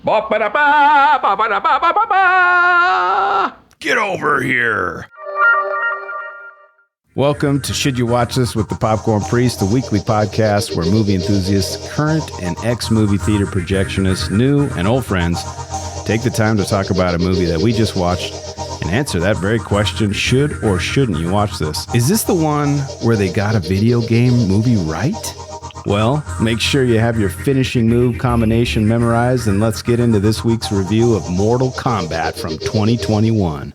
Get over here. Welcome to Should You Watch This with the Popcorn Priest, the weekly podcast where movie enthusiasts, current and ex-movie theater projectionists, new and old friends take the time to talk about a movie that we just watched and answer that very question, should or shouldn't you watch this? Is this the one where they got a video game movie right? Well, make sure you have your finishing move combination memorized, and let's get into this week's review of Mortal Kombat from 2021.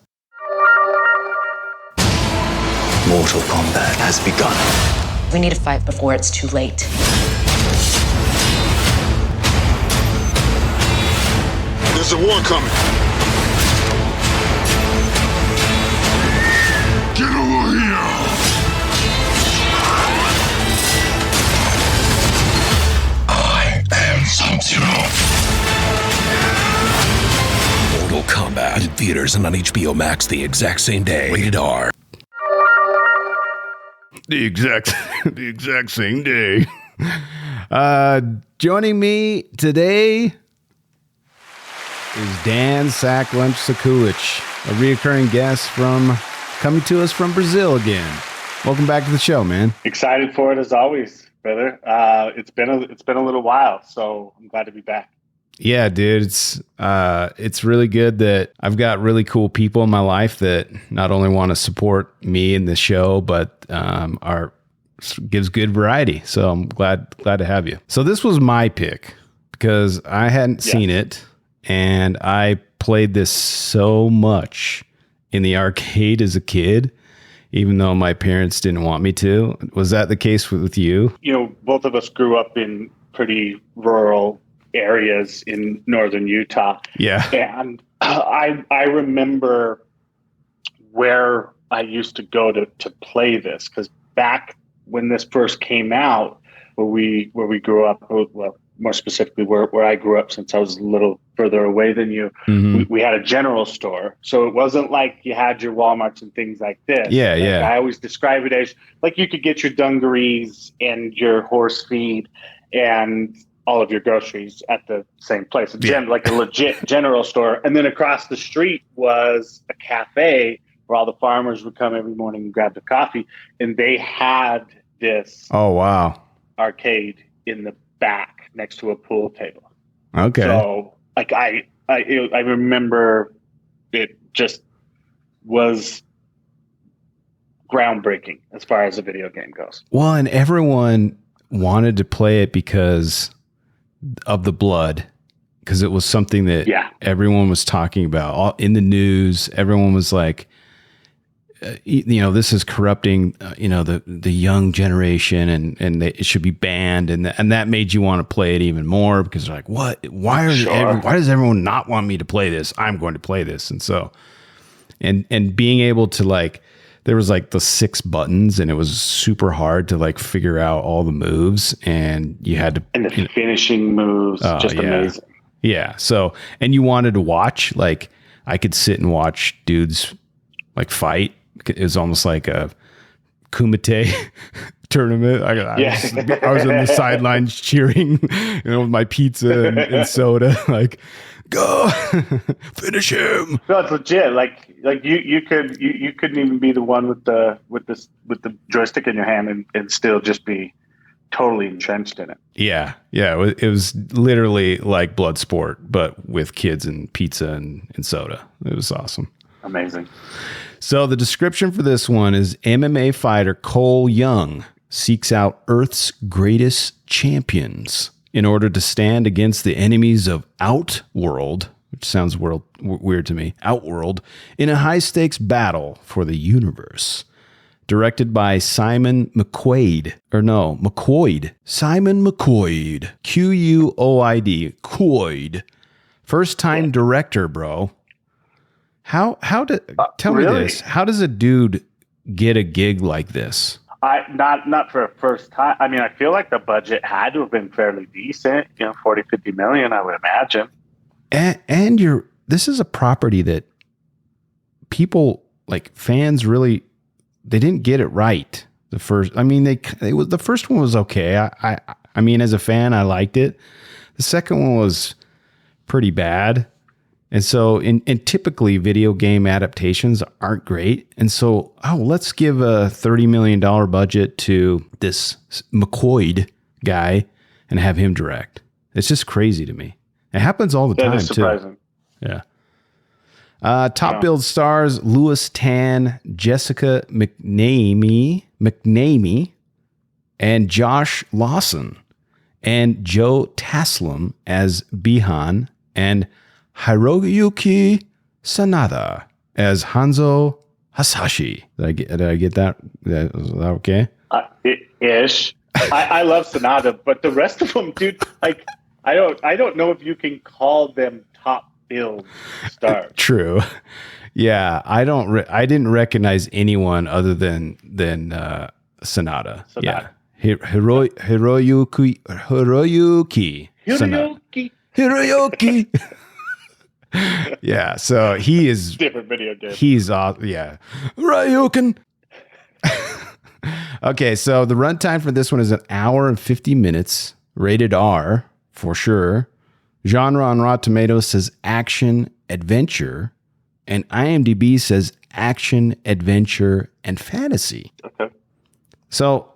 Mortal Kombat has begun. We need to fight before it's too late. There's a war coming. Get over here! I am Sub-Zero. Mortal Kombat in theaters and on HBO Max the exact same day. Rated R. The exact same day. Joining me today is Dan Sakulich, a reoccurring guest coming to us from Brazil again. Welcome back to the show, man. Excited for it as always, brother. It's been a little while, so I'm glad to be back. Yeah, dude, it's really good that I've got really cool people in my life that not only want to support me in the show, but gives good variety. So I'm glad to have you. So this was my pick because I hadn't seen it, and I played this so much in the arcade as a kid, even though my parents didn't want me to. Was that the case with you? You know, both of us grew up in pretty rural areas in northern Utah. Yeah. And I remember where I used to go to play this, because back when this first came out, where we grew up, well, more specifically where I grew up, since I was a little further away than you, we had a general store. So it wasn't like you had your Walmarts and things like this. Yeah, like, yeah. I always describe it as like you could get your dungarees and your horse feed and all of your groceries at the same place, like a legit general store. And then across the street was a cafe where all the farmers would come every morning and grab the coffee. And they had this arcade in the back next to a pool table. Okay. So like I remember it just was groundbreaking as far as a video game goes. Well, and everyone wanted to play it because of the blood, because it was something that everyone was talking about in the news. Everyone was like, this is corrupting, the young generation, and it should be banned, and that made you want to play it even more, because they're like, what? Why does everyone not want me to play this? I'm going to play this, and so, and being able to like. There was like the 6 buttons, and it was super hard to like figure out all the moves, and you had to. And the finishing moves, amazing. Yeah. So, and you wanted to watch, like I could sit and watch dudes like fight. It was almost like a kumite tournament. I was on the sidelines cheering, with my pizza and soda, like, go finish him. No, it's legit. Like you couldn't even be the one with the joystick in your hand and still just be totally entrenched in it. Yeah. It was literally like blood sport, but with kids and pizza and soda. It was awesome. Amazing. So the description for this one is MMA fighter Cole Young seeks out Earth's greatest champions in order to stand against the enemies of Outworld, which sounds weird to me, Outworld, in a high-stakes battle for the universe. Directed by Simon McQuoid. Simon McQuoid. Q-U-O-I-D. Quoid. First-time director, bro. Tell me this. How does a dude get a gig like this? Not for a first time. I mean, I feel like the budget had to have been fairly decent, 40, 50 million, I would imagine. And this is a property that people, like fans, really, they didn't get it right. The first one was okay. I mean, as a fan, I liked it. The second one was pretty bad. And so, and typically video game adaptations aren't great. And so, let's give a $30 million budget to this McCoy guy and have him direct. It's just crazy to me. It happens all the time, is surprising. too. Yeah. Top billed stars: Louis Tan, Jessica McNamee, and Josh Lawson, and Joe Taslim as Bihan, and Hiroyuki Sanada as Hanzo Hasashi. Did I get that? Was that okay? Ish. I love Sanada, but the rest of them, dude, like I don't know if you can call them top billed stars. True. Yeah, I didn't recognize anyone other than Sanada. Yeah. Hiroyuki Sanada. Hiroyuki. Yeah, so he is different video game. He's yeah. Ryuken. Okay, so the runtime for this one is 1 hour and 50 minutes, rated R for sure. Genre on Rotten Tomatoes says action adventure, and IMDb says action adventure and fantasy. Okay. So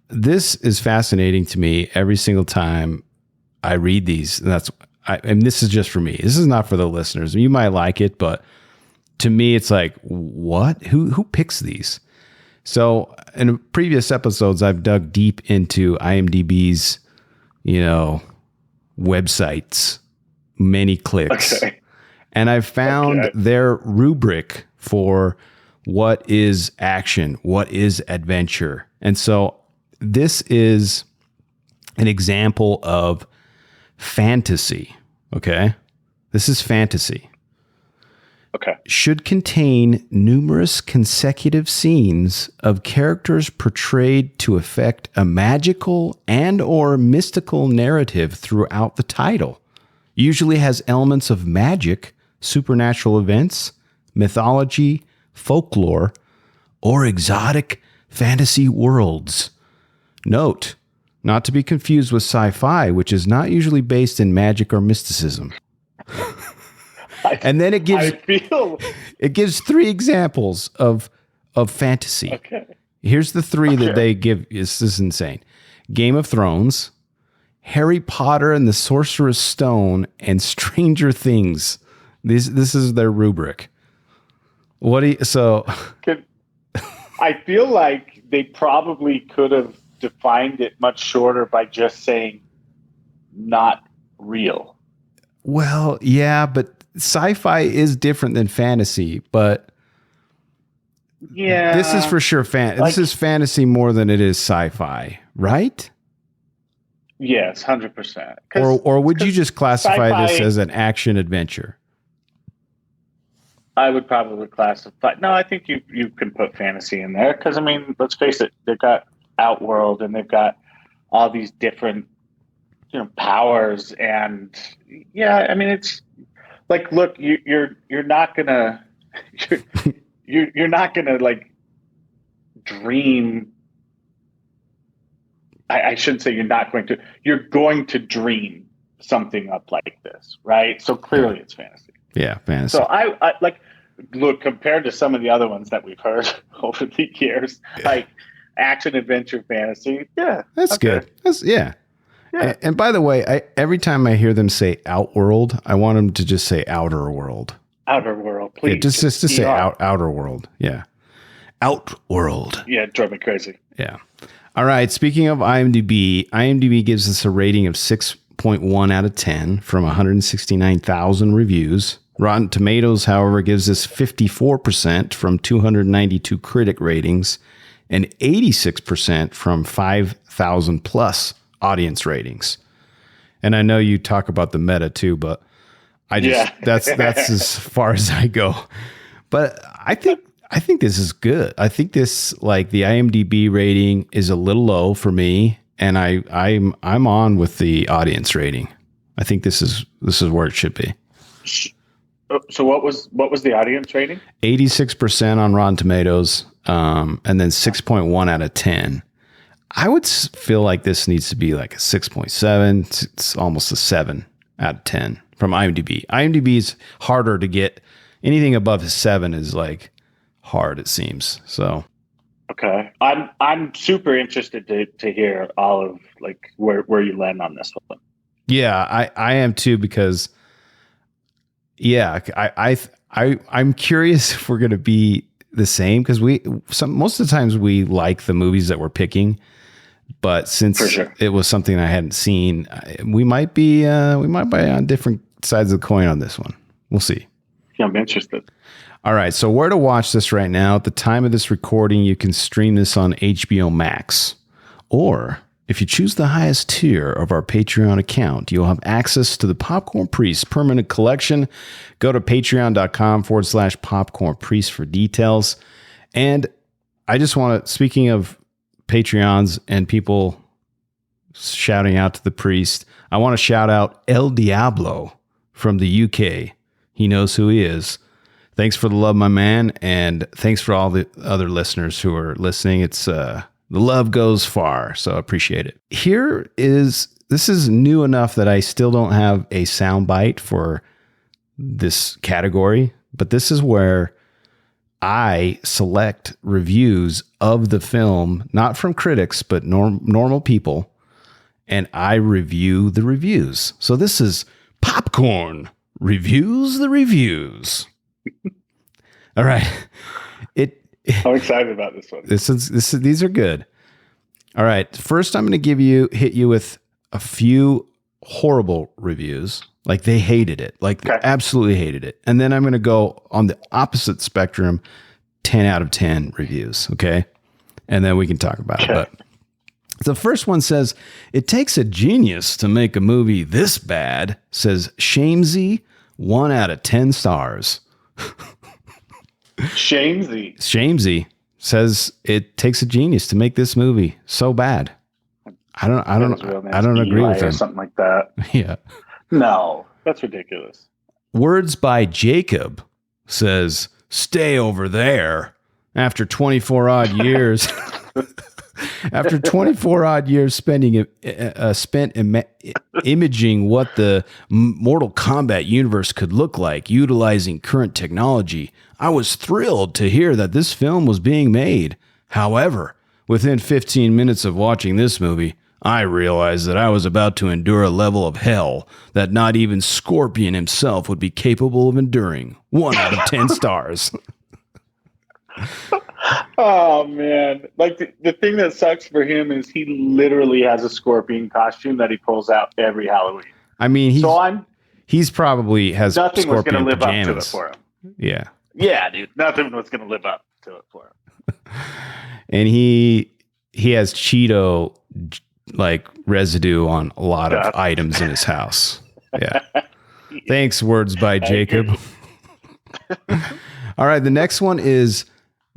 this is fascinating to me every single time I read these. And this is just for me. This is not for the listeners. You might like it, but to me, it's like, what? Who picks these? So in previous episodes, I've dug deep into IMDb's, websites, many clicks. Okay. And I've found their rubric for what is action, what is adventure. And so this is an example of fantasy. Okay. This is fantasy. Okay. Should contain numerous consecutive scenes of characters portrayed to affect a magical and or mystical narrative throughout the title. Usually has elements of magic, supernatural events, mythology, folklore, or exotic fantasy worlds. Note, not to be confused with sci-fi, which is not usually based in magic or mysticism. And then it gives 3 examples of fantasy. Okay. Here's the 3 that they give. This is insane. Game of Thrones, Harry Potter and the Sorcerer's Stone, and Stranger Things. This is their rubric. I feel like they probably could have defined it much shorter by just saying not real. Well, yeah, but sci-fi is different than fantasy, but yeah, this is for sure this is fantasy more than it is sci-fi, right? Yes, 100%. Or would you just classify this as an action adventure? I would probably classify. No, I think you can put fantasy in there because, I mean, let's face it, they've got Outworld and they've got all these different, powers, and yeah, I mean, it's like, look, you're not gonna you're not gonna like dream. I shouldn't say you're not going to. You're going to dream something up like this, right? So clearly, it's fantasy. Yeah, fantasy. So I like, look, compared to some of the other ones that we've heard over the years, like action, adventure, fantasy. Yeah, that's good. Yeah. And by the way, every time I hear them say Outworld, I want them to just say Outer World. Outer World, please. Yeah, just to say Outer World. Yeah. Outworld. Yeah, it drove me crazy. Yeah. All right. Speaking of IMDb gives us a rating of 6.1 out of 10 from 169,000 reviews. Rotten Tomatoes, however, gives us 54% from 292 critic ratings and 86% from 5,000 plus audience ratings. And I know you talk about the meta too, but that's as far as I go. But I think this is good. I think this, like, the IMDb rating is a little low for me, and I'm on with the audience rating. I think this is where it should be. So what was the audience rating? 86% on Rotten Tomatoes, and then 6.1 out of 10. I would feel like this needs to be like a 6.7. It's almost a 7 out of 10 from IMDb. IMDb's harder to get. Anything above a 7 is like hard, it seems. So Okay, I'm super interested to hear all of like where you land on this one. yeah, I am too, because yeah, I'm curious if we're gonna be the same, because most of the times we like the movies that we're picking, but since For sure. it was something I hadn't seen, we might be on different sides of the coin on this one. We'll see. Yeah, I'm interested. All right, so where to watch this right now? At the time of this recording, you can stream this on HBO Max. Or if you choose the highest tier of our Patreon account, you'll have access to the Popcorn Priest permanent collection. Go to patreon.com/Popcorn Priest for details. And I just want to, speaking of Patreons and people shouting out to the priest, I want to shout out El Diablo from the UK. He knows who he is. Thanks for the love, my man, and thanks for all the other listeners who are listening. It's the love goes far, so I appreciate it. This is new enough that I still don't have a soundbite for this category, but this is where I select reviews of the film, not from critics, but normal people, and I review the reviews. So this is Popcorn Reviews the Reviews. All right. I'm excited about this one. These are good. All right. First, I'm going to hit you with a few horrible reviews. Like they hated it. Like they absolutely hated it. And then I'm going to go on the opposite spectrum, 10 out of 10 reviews. Okay. And then we can talk about it. But the first one says, "It takes a genius to make a movie this bad," says Shamesy, 1 out of 10 stars. Shamesy says it takes a genius to make this movie so bad. I don't agree with him. Or something like that. Yeah. No, that's ridiculous. Words by Jacob says, "Stay over there." After 24 odd years, after 24 odd years spent imaging what the Mortal Kombat universe could look like utilizing current technology, I was thrilled to hear that this film was being made. However, within 15 minutes of watching this movie, I realized that I was about to endure a level of hell that not even Scorpion himself would be capable of enduring. 1 out of 10 stars. Oh man, like the thing that sucks for him is he literally has a Scorpion costume that he pulls out every Halloween. I mean, he's probably has nothing was going to live pajamas. up to it for him. Yeah, dude, nothing was going to live up to it for him. And he has Cheeto like residue on a lot of items in his house. Yeah. Thanks, words by Jacob. All right, the next one is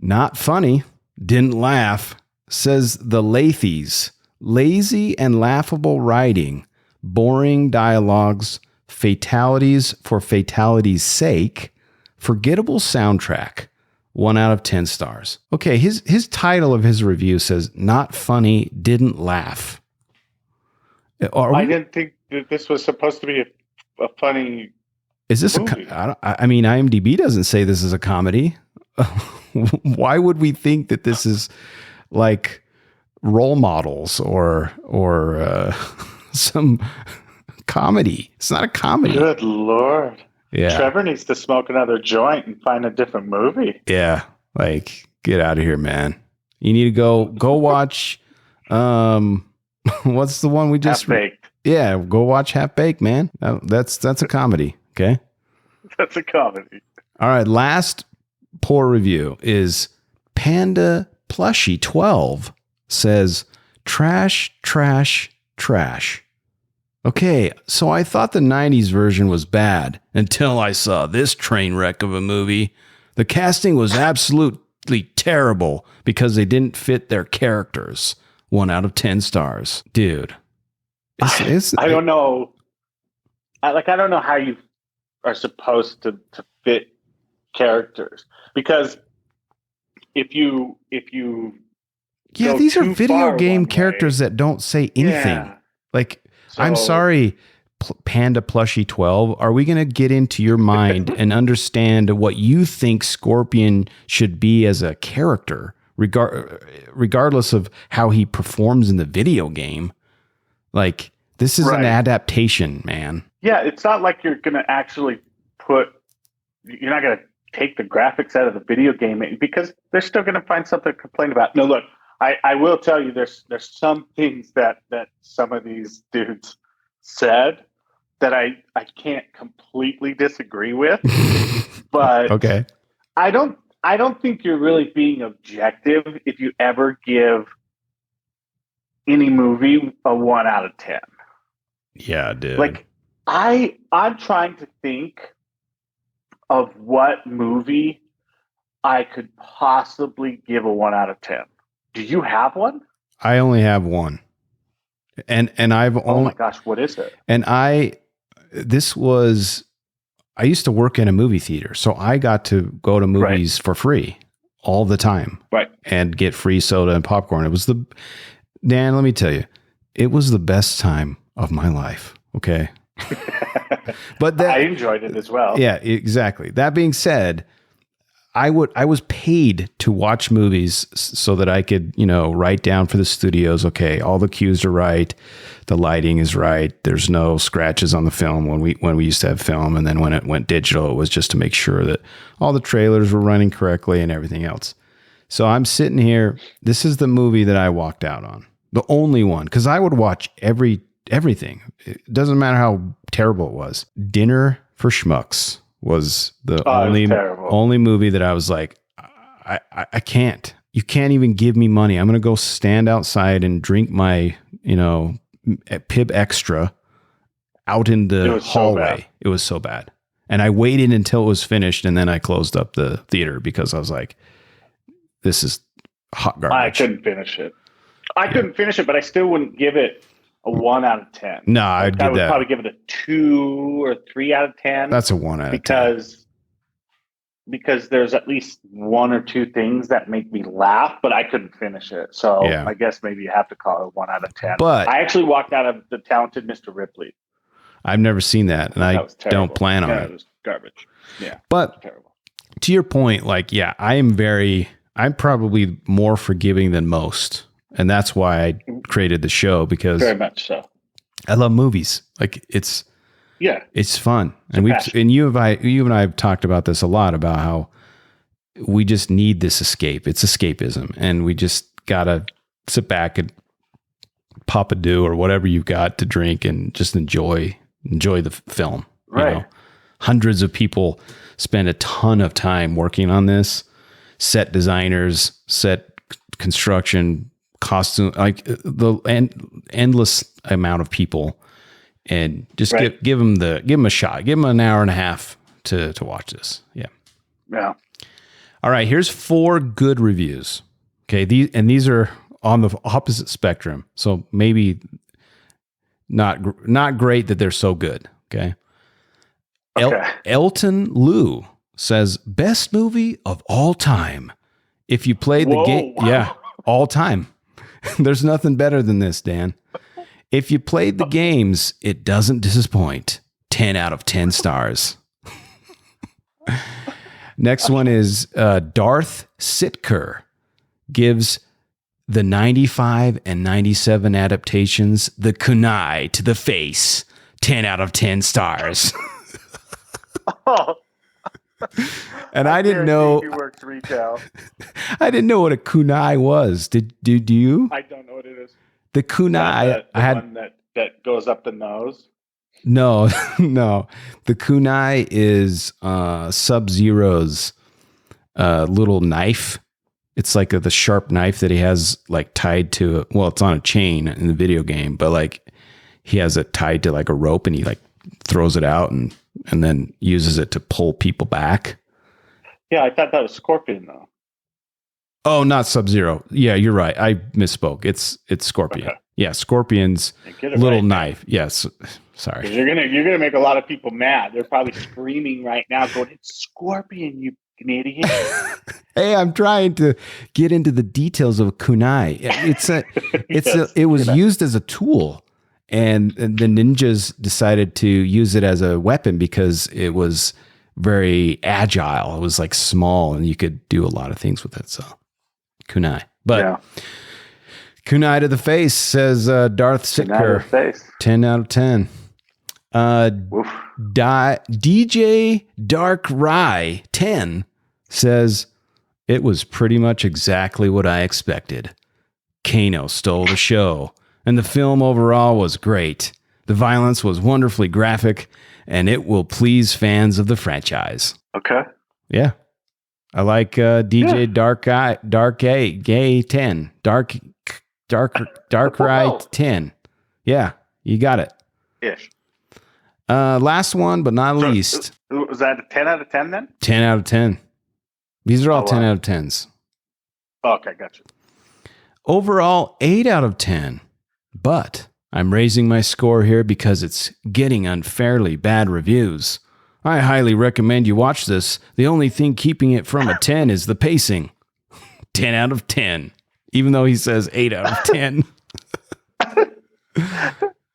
not funny, didn't laugh, says the Lathies. Lazy and laughable writing, boring dialogues, fatalities for fatality's sake, forgettable soundtrack. 1 out of 10 stars. Okay, his title of his review says not funny, didn't laugh. I didn't think that this was supposed to be a funny. Is this movie. I mean, IMDb doesn't say this is a comedy. Why would we think that this is like Role Models or some comedy? It's not a comedy. Good Lord. Yeah. Trevor needs to smoke another joint and find a different movie. Yeah. Like, get out of here, man. You need to go watch what's the one we just Half-Baked. Yeah, go watch Half Baked, man. That's a comedy, okay? That's a comedy. All right, last poor review is Panda Plushie 12 says trash, trash, trash. Okay, so I thought the 90s version was bad until I saw this train wreck of a movie. The casting was absolutely terrible because they didn't fit their characters. 1 out of 10 stars. Dude. I don't know. I don't know how you are supposed to fit characters, because if you these are video game characters that don't say anything. Yeah. Like, I'm sorry, Panda Plushie 12, are we going to get into your mind and understand what you think Scorpion should be as a character, regardless of how he performs in the video game? Like, this is an adaptation, man. Yeah, it's not like you're going to actually you're not going to take the graphics out of the video game because they're still going to find something to complain about. No, look, I will tell you there's some things that some of these dudes said that I can't completely disagree with, but okay. I don't think you're really being objective if you ever give any movie a 1 out of 10. Yeah, dude. Like I'm trying to think of what movie I could possibly give a 1 out of 10. Do you have one? I only have one. And I've only, oh my gosh, what is it? And I used to work in a movie theater, so I got to go to movies for free all the time, and get free soda and popcorn. Dan, let me tell you, it was the best time of my life. Okay, but I enjoyed it as well. Yeah, exactly. That being said, I was paid to watch movies so that I could, write down for the studios, okay, all the cues are right, the lighting is right, there's no scratches on the film when we used to have film, and then when it went digital, it was just to make sure that all the trailers were running correctly and everything else. So I'm sitting here, this is the movie that I walked out on. The only one, because I would watch everything. It doesn't matter how terrible it was. Dinner for Schmucks was the only movie that I was like, I can't. You can't even give me money. I'm going to go stand outside and drink my, Pib Extra out in the hallway. It was so bad. And I waited until it was finished, and then I closed up the theater because I was like, this is hot garbage. I couldn't finish it. Couldn't finish it, but I still wouldn't give it a 1 out of 10. No, I would probably give it a 2 or 3 out of 10. That's a 1 out of 10. Because there's at least 1 or 2 things that make me laugh, but I couldn't finish it. So I guess maybe you have to call it a 1 out of 10. But I actually walked out of The Talented Mr. Ripley. I've never seen that, and I don't plan on it. It was garbage. Yeah, but terrible. To your point, I'm probably more forgiving than most. And that's why I created the show, because very much so. I love movies. Like it's fun. And you and I have talked about this a lot, about how we just need this escape. It's escapism. And we just gotta sit back and pop a dew or whatever you've got to drink and just enjoy the film. Right. Hundreds of people spend a ton of time working on this. Set designers, set construction, costume, like the endless amount of people, and just give them a shot, give them an hour and a half to watch this. Yeah. All right, here's 4 good reviews. Okay, these are on the opposite spectrum, so maybe not great that they're so good. Okay. Elton Liu says, best movie of all time. If you played the game, all time. There's nothing better than this, Dan. If you played the games, it doesn't disappoint. 10 out of 10 stars. Next one is Darth Sitker gives the 95 and 97 adaptations the kunai to the face. 10 out of 10 stars. And I didn't know. He works retail. I didn't know what a kunai was. Did you? I don't know what it is. The kunai. One that goes up the nose. No. The kunai is Sub-Zero's little knife. It's like the sharp knife that he has like tied to. Well, it's on a chain in the video game, but like he has it tied to like a rope, and he like throws it out and then uses it to pull people back. Yeah, I thought that was Scorpion, though. Oh, not Sub-Zero. Yeah, you're right. I misspoke. It's Scorpion. Okay. Yeah, Scorpion's little knife. Yes. Sorry. You're gonna make a lot of people mad. They're probably screaming right now, going, "It's Scorpion, you idiot!" Hey, I'm trying to get into the details of a kunai. It was used as a tool. And the ninjas decided to use it as a weapon because it was very agile. It was like small and you could do a lot of things with it. So kunai. But kunai to the face, says Darth Sitker. 10 out of 10. DJ Dark Rye 10 says, it was pretty much exactly what I expected. Kano stole the show, and the film overall was great. The violence was wonderfully graphic, and it will please fans of the franchise. Okay. Yeah. I like DJ Dark Gay 10. Dark Rye 10. Yeah, you got it. Ish. Last one, but not least. Was that a 10 out of 10 then? 10 out of 10. These are all 10 out of 10s. Okay, gotcha. Overall, 8 out of 10. But I'm raising my score here because it's getting unfairly bad reviews. I highly recommend you watch this. The only thing keeping it from a 10 is the pacing. 10 out of 10. Even though he says 8 out of 10.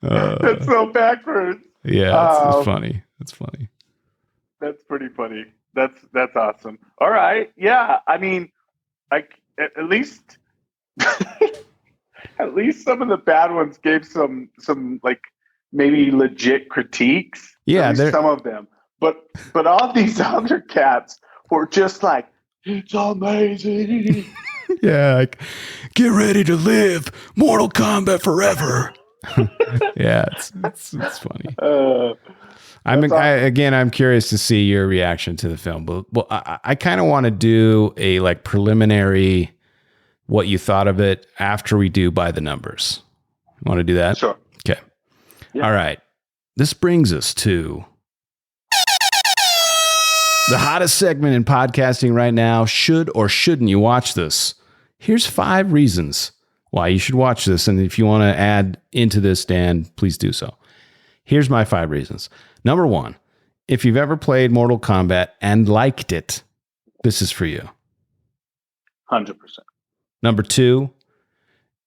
That's so backwards. Yeah, it's funny. It's funny. That's pretty funny. That's awesome. All right. Yeah. I mean, like at least at least some of the bad ones gave some like maybe legit critiques. Yeah, some of them. But all these other cats were just like, it's amazing. Yeah, like, get ready to live Mortal Kombat forever. Yeah, it's funny. I'm curious to see your reaction to the film. But well, I kind of want to do a like preliminary what you thought of it after we do by the numbers. Want to do that? Sure. Okay. Yeah. All right. This brings us to the hottest segment in podcasting right now. Should or shouldn't you watch this? Here's 5 reasons why you should watch this. And if you want to add into this, Dan, please do so. Here's my 5 reasons. Number 1, if you've ever played Mortal Kombat and liked it, this is for you. 100%. Number 2,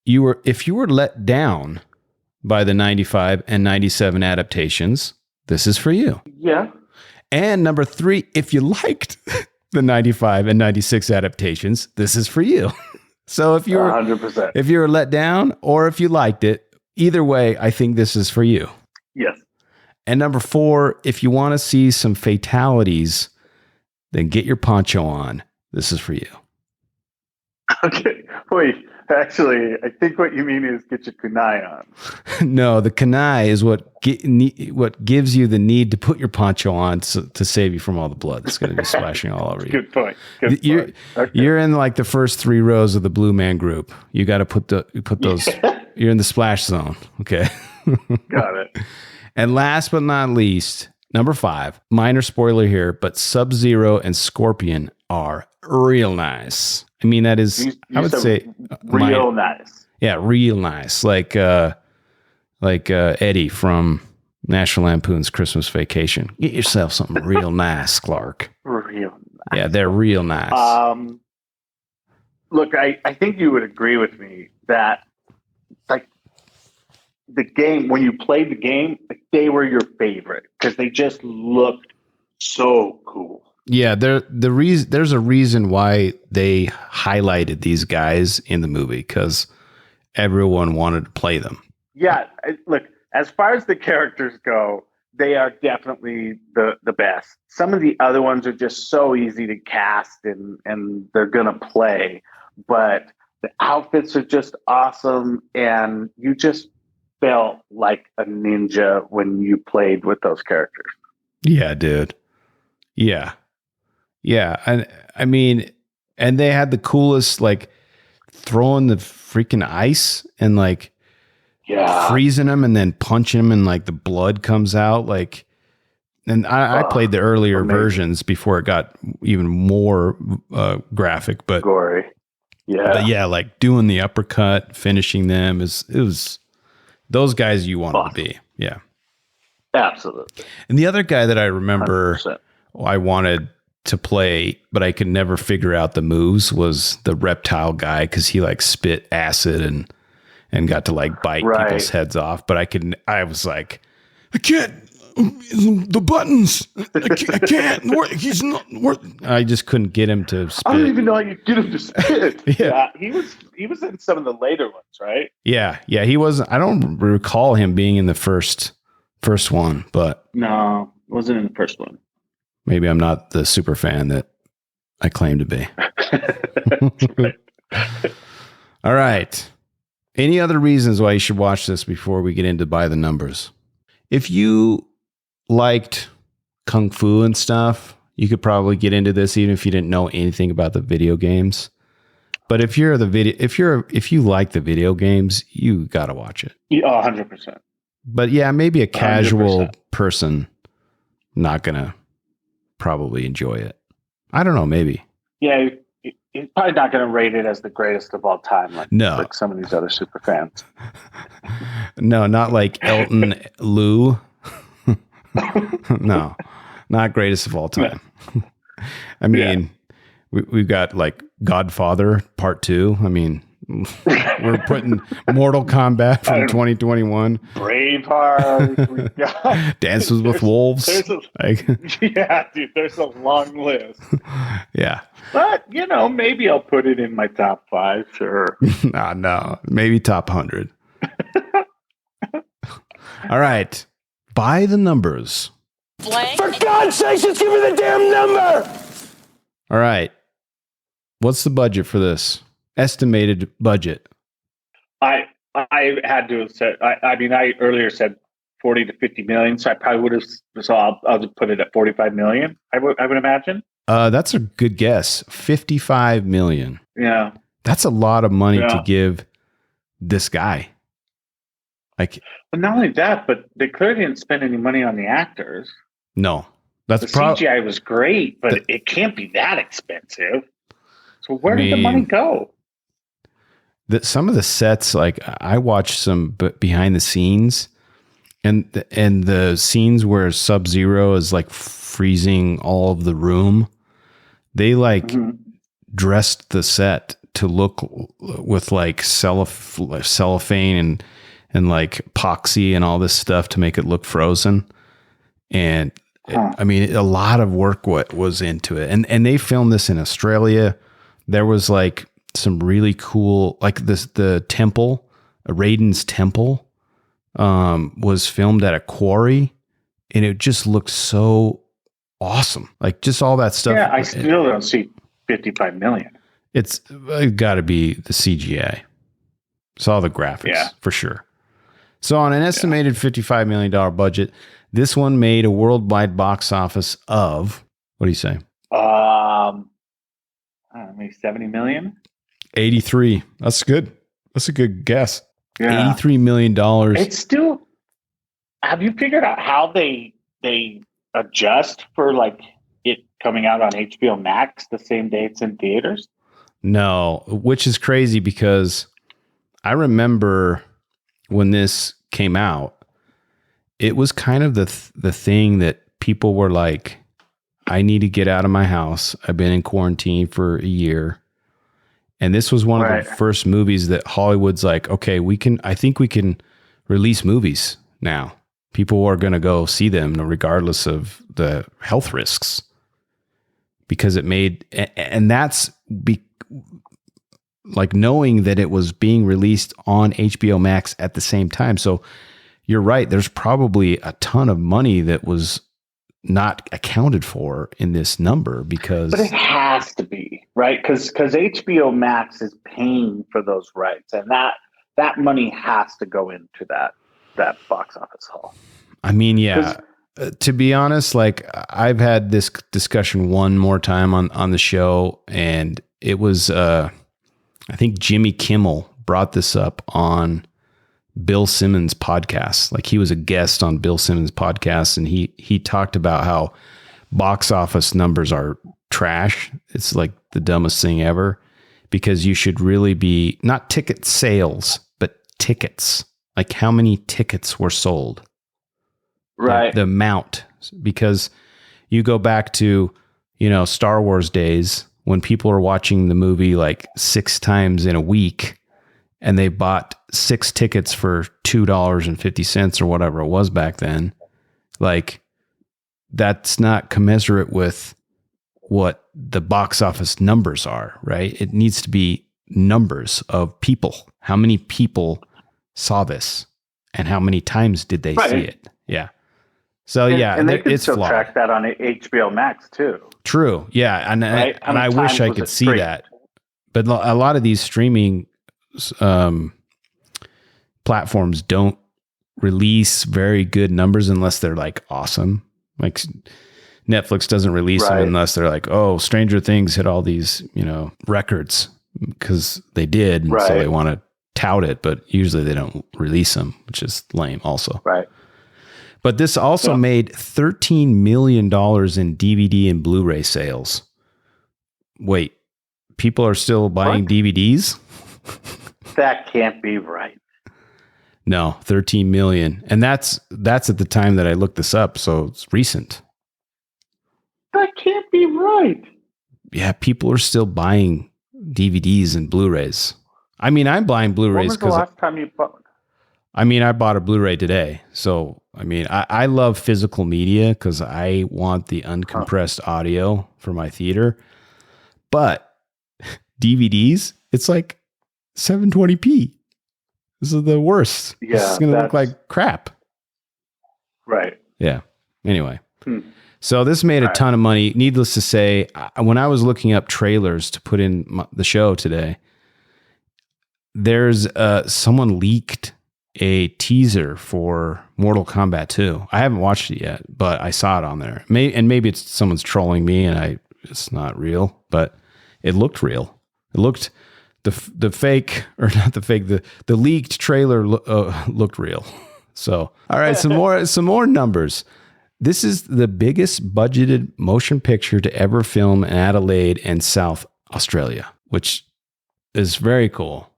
if you were let down by the 95 and 97 adaptations, this is for you. Yeah. And number 3, if you liked the 95 and 96 adaptations, this is for you. So if you're 100%. If you were let down or if you liked it, either way, I think this is for you. Yes. And number 4, if you want to see some fatalities, then get your poncho on. This is for you. Okay. Wait. Actually, I think what you mean is get your kunai on. No, the kunai is what gives you the need to put your poncho on to save you from all the blood that's going to be splashing all over you. Good point. You're in like the first 3 rows of the Blue Man Group. You got to put those. You're in the splash zone. Okay. Got it. And last but not least, number 5, minor spoiler here, but Sub-Zero and Scorpion are real nice. I mean, that is, I would say, real nice. Yeah, real nice. Like Eddie from National Lampoon's Christmas Vacation. Get yourself something real nice, Clark. Real nice. Yeah, they're real nice. Look, I think you would agree with me that like the game, when you played the game, like, they were your favorite because they just looked so cool. Yeah, there's a reason why they highlighted these guys in the movie because everyone wanted to play them. Yeah, look, as far as the characters go, they are definitely the best. Some of the other ones are just so easy to cast and they're gonna play, but the outfits are just awesome, and you just felt like a ninja when you played with those characters. Yeah, dude. Yeah. Yeah, and I mean, and they had the coolest, like, throwing the freaking ice and, like, freezing them and then punching them and, like, the blood comes out, like, and I played the earlier versions before it got even more graphic, but gory. Yeah. But yeah, like, doing the uppercut, finishing them, it was those guys you wanted to be. Yeah. Absolutely. And the other guy that I remember 100%. I wanted to play, but I could never figure out the moves was the reptile guy because he like spit acid and got to like bite Right. people's heads off. But I was like, I can't, the buttons, I can't, he's not, I just couldn't get him to spit. I don't even know how you get him to spit. Yeah. He was in some of the later ones, right? Yeah. He wasn't, I don't recall him being in the first one, but No, it wasn't in the first one. maybe I'm not the super fan that I claim to be. All right. Any other reasons why you should watch this before we get into by the numbers? If you liked Kung Fu and stuff, you could probably get into this even if you didn't know anything about the video games. But if you like the video games, you got to watch it. Yeah, 100%. But yeah, maybe a casual 100%. person not going to probably enjoy it. I don't know, maybe. Yeah, he's probably not going to rate it as the greatest of all time, like some of these other super fans. No, not like Elton Lou. No, not greatest of all time. I mean, we've got like Godfather Part 2. I mean, we're putting Mortal Kombat from 2021. Braveheart. We got Dances with Wolves. Yeah, dude, there's a long list. Yeah. But, maybe I'll put it in my top 5, sure. No, maybe top 100. All right. By the numbers. For God's sake, just give me the damn number! All right. What's the budget for this? Estimated budget. I had to have said, I earlier said 40 to 50 million, so I probably would have, so I'll just put it at 45 million, I would imagine. That's a good guess. 55 million. Yeah. That's a lot of money to give this guy. Like, but not only that, but they clearly didn't spend any money on the actors. No, that's the CGI was great, but it can't be that expensive. So where did the money go? Some of the sets, like I watched some behind the scenes, and the scenes where Sub-Zero is like freezing all of the room, they like dressed the set to look with like cellophane and like epoxy and all this stuff to make it look frozen. And I mean, a lot of work was into it. And they filmed this in Australia. There was like some really cool, like the temple, Raiden's temple, was filmed at a quarry, and it just looked so awesome. Like just all that stuff. Yeah, I still don't see 55 million. It's got to be the CGI. It's all the graphics for sure. So on an estimated $55 million budget, this one made a worldwide box office of, what do you say? I don't know, maybe 70 million? 83. That's good. That's a good guess. Yeah. $83 million. It's still, have you figured out how they adjust for like it coming out on HBO Max the same day it's in theaters? No, which is crazy because I remember when this came out, it was kind of the thing that people were like, I need to get out of my house. I've been in quarantine for a year. And this was one of the first movies that Hollywood's like, okay, I think we can release movies now. People are going to go see them regardless of the health risks, because it made, and that's like knowing that it was being released on HBO Max at the same time. So you're right. There's probably a ton of money that was not accounted for in this number because. But it has to be, right? Because HBO Max is paying for those rights, and that money has to go into that box office haul. I mean, yeah. To be honest, like I've had this discussion one more time on the show, and it was I think Jimmy Kimmel brought this up on Bill Simmons' podcast. Like he was a guest on Bill Simmons' podcast, and he talked about how box office numbers are trash. It's like the dumbest thing ever, because you should really be not ticket sales, but tickets. Like how many tickets were sold. Right. The amount, because you go back to, Star Wars days when people are watching the movie like 6 times in a week, and they bought 6 tickets for $2.50 or whatever it was back then, like that's not commensurate with what the box office numbers are, right? It needs to be numbers of people. How many people saw this and how many times did they see it? Yeah. So and they can it's still flawed. track that on HBO Max too. True. Yeah. And Right? How I many wish times I was could it see streamed? that. But a lot of these streaming platforms don't release very good numbers unless they're like awesome. Like Netflix doesn't release them unless they're like, oh, Stranger Things hit all these, records because they did. And so they want to tout it, but usually they don't release them, which is lame also. Right. But this also made $13 million in DVD and Blu-ray sales. Wait, people are still buying DVDs? That can't be right. No, 13 million. And that's at the time that I looked this up, so it's recent. That can't be right. Yeah, people are still buying DVDs and Blu-rays. I mean, I'm buying When Blu-rays was the because last time you bought? I bought a Blu-ray today. So, I love physical media because I want the uncompressed audio for my theater. But DVDs, it's like 720p. This is the worst. Yeah, it's going to look like crap. Right. Yeah. Anyway. So this made a ton of money. Needless to say, when I was looking up trailers to put in the show today, there's someone leaked a teaser for Mortal Kombat 2. I haven't watched it yet, but I saw it on there. Maybe it's someone's trolling me and it's not real, but it looked real. It looked the fake, or not the fake, the leaked trailer looked real. So, all right, some more numbers. This is the biggest budgeted motion picture to ever film in Adelaide and South Australia, which is very cool.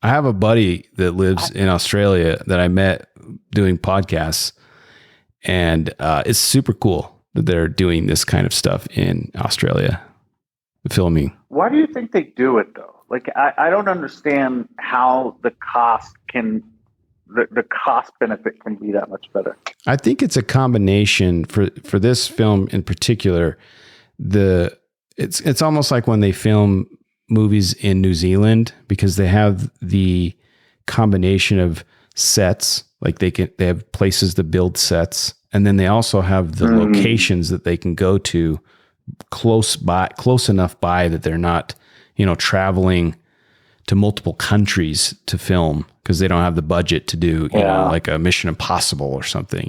I have a buddy that lives in Australia that I met doing podcasts, and it's super cool that they're doing this kind of stuff in Australia, filming. Why do you think they do it though? Like, I don't understand how the cost benefit can be that much better. I think it's a combination for this film in particular. It's almost like when they film movies in New Zealand, because they have the combination of sets, like they have places to build sets, and then they also have the locations that they can go to close enough by that they're not, traveling to multiple countries to film because they don't have the budget to do, you know, like a Mission Impossible or something,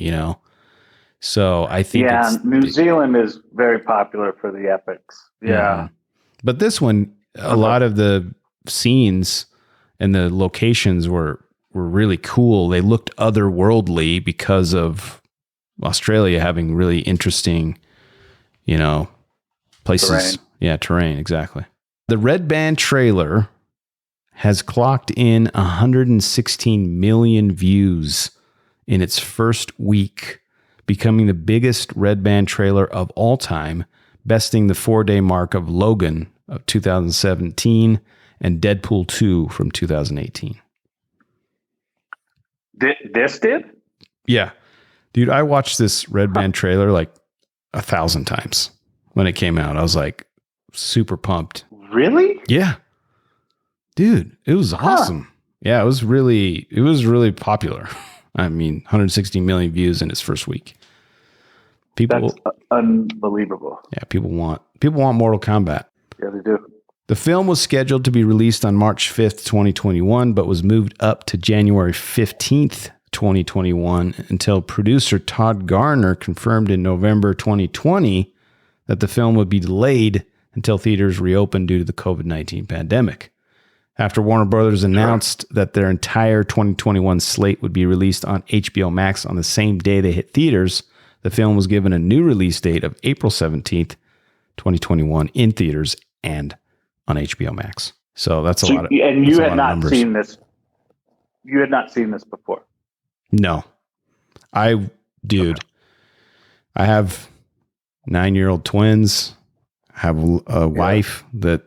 So I think New Zealand is very popular for the epics. Yeah. But this one, a lot of the scenes and the locations were really cool. They looked otherworldly because of Australia having really interesting, places. Terrain. Yeah, terrain, exactly. The Red Band trailer has clocked in 116 million views in its first week, becoming the biggest Red Band trailer of all time, besting the 4-day mark of Logan of 2017 and Deadpool 2 from 2018. This did? Yeah. Dude, I watched this Red Band trailer like 1,000 times when it came out. I was like super pumped. Really? Yeah. Dude, it was awesome. Yeah, it was really popular. 160 million views in its first week. That's unbelievable. Yeah, people want Mortal Kombat. Yeah, they do. The film was scheduled to be released on March 5th, 2021, but was moved up to January 15th, 2021 until producer Todd Garner confirmed in November 2020 that the film would be delayed until theaters reopened due to the COVID-19 pandemic. After Warner Brothers announced that their entire 2021 slate would be released on HBO Max on the same day they hit theaters, the film was given a new release date of April 17th, 2021 in theaters and on HBO Max. So that's a lot of and you had not numbers. seen this. You had not seen this before. No. I have 9-year-old twins. I have a wife that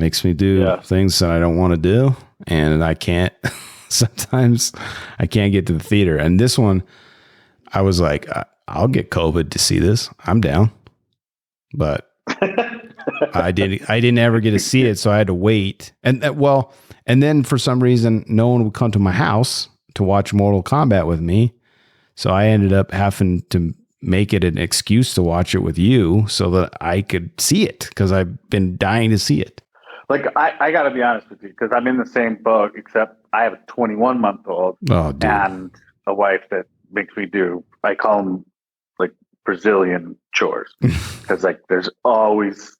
Makes me do things that I don't want to do. And I can't, sometimes I can't get to the theater. And this one, I was like, I'll get COVID to see this. I'm down. But I didn't ever get to see it. So I had to wait. And then for some reason, no one would come to my house to watch Mortal Kombat with me. So I ended up having to make it an excuse to watch it with you so that I could see it because I've been dying to see it. Like, I got to be honest with you, because I'm in the same boat, except I have a 21-month-old and a wife that makes me do, I call them like Brazilian chores. Because like there's always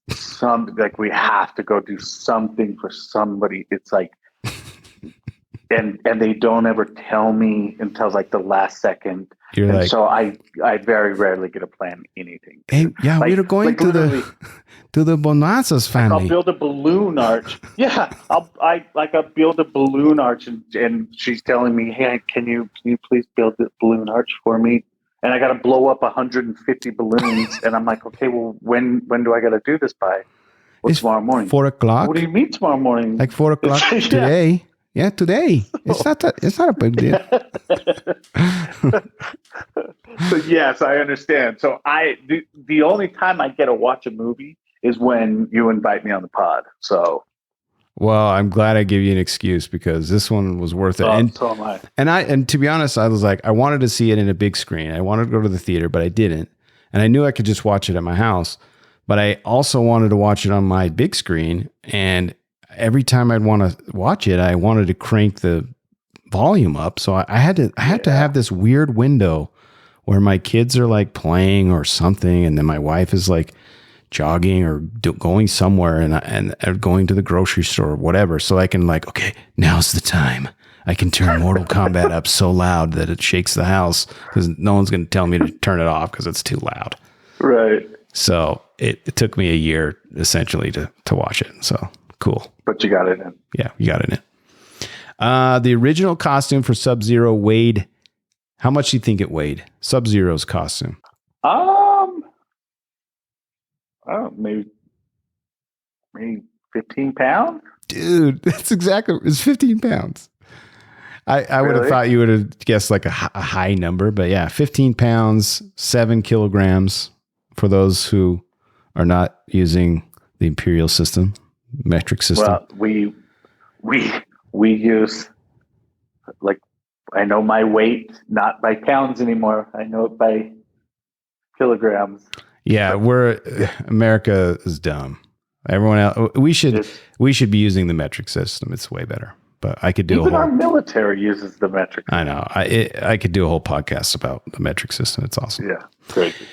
we have to go do something for somebody. It's like, and they don't ever tell me until like the last second. So I very rarely get to plan anything. Hey, yeah, we were going to the Bonanza's family. I'll build a balloon arch. Yeah, I'll build a balloon arch, and she's telling me, "Hey, can you please build the balloon arch for me?" And I got to blow up 150 balloons, and I'm like, "Okay, well, when do I got to do this by? It's tomorrow morning. 4 o'clock. What do you mean tomorrow morning? Like 4 o'clock today." Yeah, today. It's not a big deal. So yes, I understand. So the only time I get to watch a movie is when you invite me on the pod. So, well, I'm glad I gave you an excuse because this one was worth it. And so am I. And to be honest, I was like, I wanted to see it in a big screen. I wanted to go to the theater, but I didn't. And I knew I could just watch it at my house, but I also wanted to watch it on my big screen. And every time I'd want to watch it, I wanted to crank the volume up. So I had to have this weird window where my kids are like playing or something, and then my wife is like jogging or going somewhere and going to the grocery store or whatever. So I can like, okay, now's the time. I can turn Mortal Kombat up so loud that it shakes the house because no one's going to tell me to turn it off because it's too loud. Right. So it took me a year essentially to watch it. So cool. But you got it in. Yeah, you got it in. The original costume for Sub-Zero weighed, how much do you think it weighed? Sub-Zero's costume. I don't know, maybe 15 pounds? Dude, that's exactly, it's 15 pounds. I would have thought you would have guessed like a high number, but yeah, 15 pounds, 7 kilograms for those who are not using the imperial system, metric system. Well, we use, like, I know my weight, not by pounds anymore. I know it by kilograms. Yeah, America is dumb. Everyone else, we should be using the metric system. It's way better. But I could do our military uses the metric system. I know. I could do a whole podcast about the metric system. It's awesome. Yeah, crazy.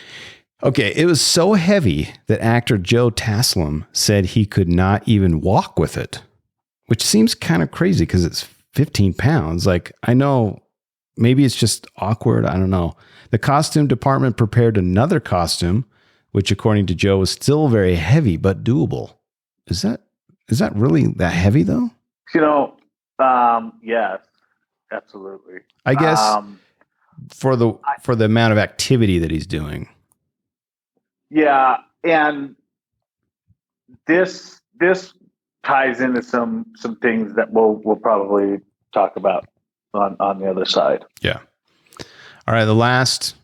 Okay, it was so heavy that actor Joe Taslim said he could not even walk with it, which seems kind of crazy because it's 15 pounds. Like, I know maybe it's just awkward. I don't know. The costume department prepared another costume, which according to Joe was still very heavy, but doable. Is that really that heavy though? Yes, absolutely. I guess for the amount of activity that he's doing. Yeah, and this ties into some things that we'll probably talk about on the other side. Yeah. All right. The last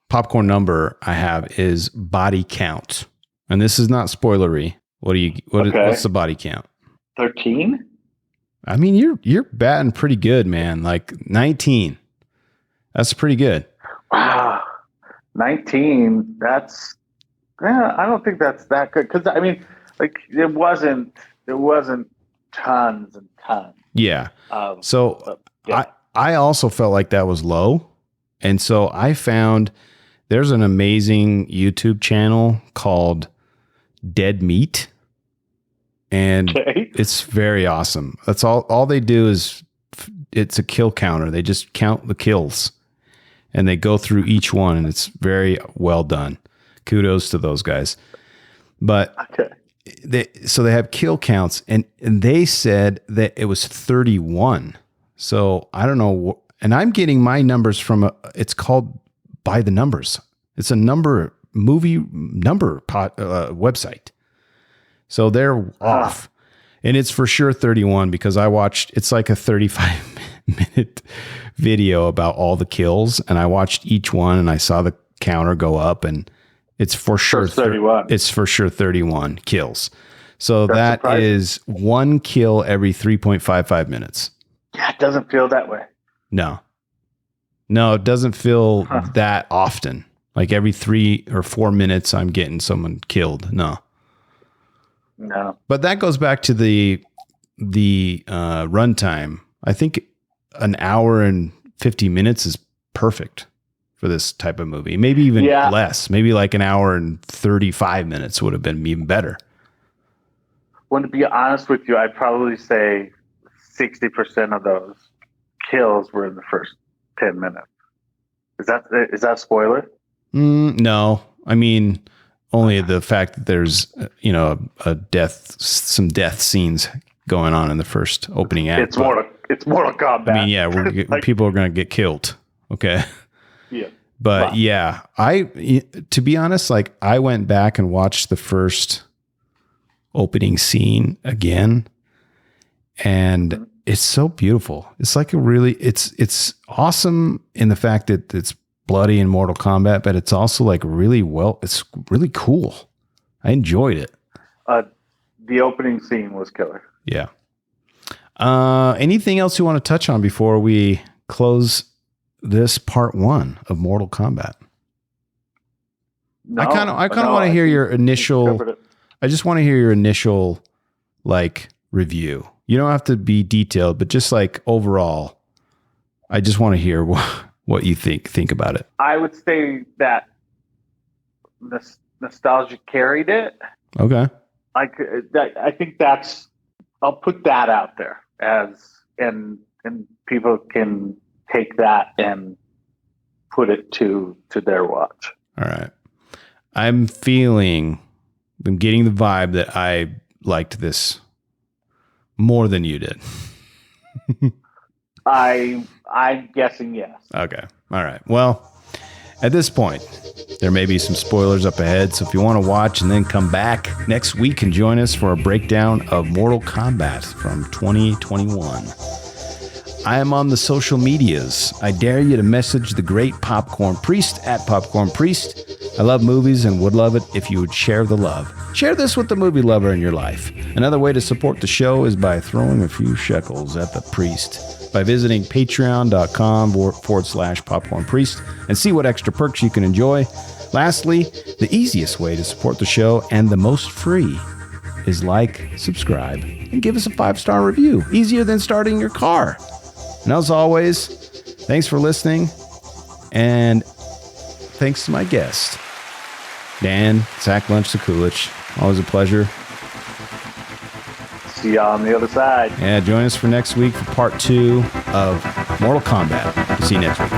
popcorn number I have is body count, and this is not spoilery. What's the body count? 13. I mean, you're batting pretty good, man. Like 19. That's pretty good. Wow. 19. I don't think that's that good. Cause I mean, like it wasn't tons and tons. Yeah. I also felt like that was low. And so I found there's an amazing YouTube channel called Dead Meat. And it's very awesome. That's all they do is it's a kill counter. They just count the kills and they go through each one, and it's very well done. Kudos to those guys. But they have kill counts, and they said that it was 31. So I don't know. And I'm getting my numbers from it's called By the Numbers. It's a movie number website. So they're off. And it's for sure 31 because it's like a 35-minute video about all the kills. And I watched each one and I saw the counter go up and it's for sure 31. It's for sure 31 kills. So That's that surprising. is one kill every 3.55 minutes. Yeah, it doesn't feel that way. No, it doesn't feel that often. Like every 3 or 4 minutes, I'm getting someone killed. No. But that goes back to the runtime. I think an hour and 50 minutes is perfect for this type of movie. Maybe even less. Maybe like an hour and 35 minutes would have been even better. Well, to be honest with you, I'd probably say 60% of those kills were in the first 10 minutes. Is that spoiler? No. I mean, only the fact that there's, some death scenes going on in the first opening act. It's Mortal Kombat. I mean, yeah, people are going to get killed. Okay. Yeah. But yeah, to be honest, like I went back and watched the first opening scene again, and it's so beautiful. It's like it's awesome in the fact that it's bloody in Mortal Kombat, but it's also like it's really cool. I enjoyed it. The opening scene was killer. Yeah. Anything else you want to touch on before we close this part 1 of Mortal Kombat? No, I kind of want to hear your initial. I just want to hear your initial like review. You don't have to be detailed, but just like overall, I just want to hear what you think about it. I would say that nostalgia carried it. Okay. I think I'll put that out there and people can take that and put it to their watch. All right. I'm getting the vibe that I liked this more than you did. I'm guessing yes. Okay. All right. Well, at this point, there may be some spoilers up ahead. So if you want to watch and then come back next week and join us for a breakdown of Mortal Kombat from 2021. I am on the social medias. I dare you to message the great Popcorn Priest at Popcorn Priest. I love movies and would love it if you would share the love. Share this with the movie lover in your life. Another way to support the show is by throwing a few shekels at the priest by visiting patreon.com/Popcorn Priest and see what extra perks you can enjoy. Lastly, the easiest way to support the show and the most free is like, subscribe, and give us a 5-star review. Easier than starting your car. And as always, thanks for listening. And thanks to my guest, Dan Zach Lunch Sekulich. Always a pleasure. See y'all on the other side. Yeah, join us for next week for part 2 of Mortal Kombat. See you next week.